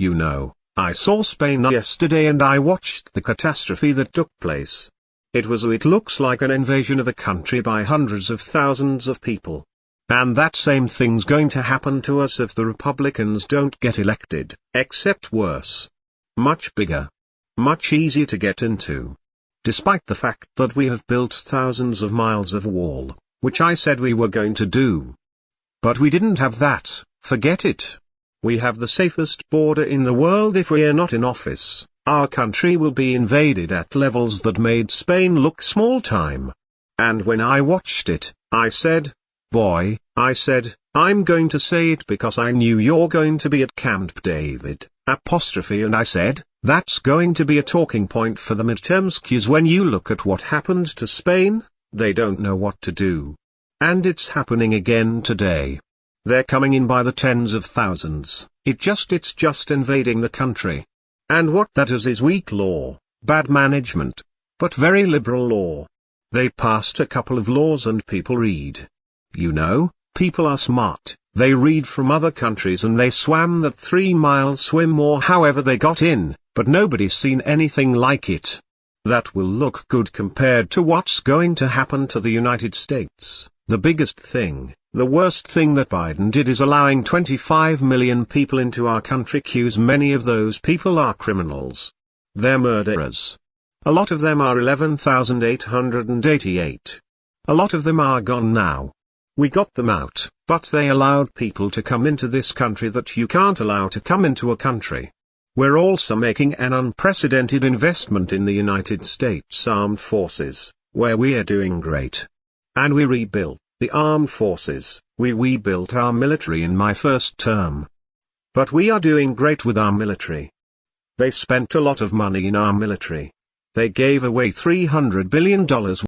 You know, I saw Spain yesterday and I watched the catastrophe that took place. It looks like an invasion of a country by hundreds of thousands of people. And that same thing's going to happen to us if the Republicans don't get elected, except worse. Much bigger. Much easier to get into. Despite the fact that we have built thousands of miles of wall, which I said we were going to do. But we didn't have that, forget it. We have the safest border in the world. If we are not in office, our country will be invaded at levels that made Spain look small time. And when I watched it, I said, boy, I said, I'm going to say it because I knew you're going to be at Camp David, and I said, that's going to be a talking point for the midterms, because when you look at what happened to Spain, they don't know what to do. And it's happening again today. They're coming in by the tens of thousands. It's just invading the country. And what that is weak law, bad management, but very liberal law. They passed a couple of laws and people read. You know, people are smart, they read from other countries and they swam that 3-mile swim or however they got in, but nobody's seen anything like it. That will look good compared to what's going to happen to the United States. The biggest thing, the worst thing that Biden did is allowing 25 million people into our country. Cause many of those people are criminals. They're murderers. A lot of them are 11,888. A lot of them are gone now. We got them out, but they allowed people to come into this country that you can't allow to come into a country. We're also making an unprecedented investment in the United States Armed Forces, where we are doing great. And we rebuilt the armed forces, we built our military in my first term. But we are doing great with our military. They spent a lot of money in our military. They gave away $300 billion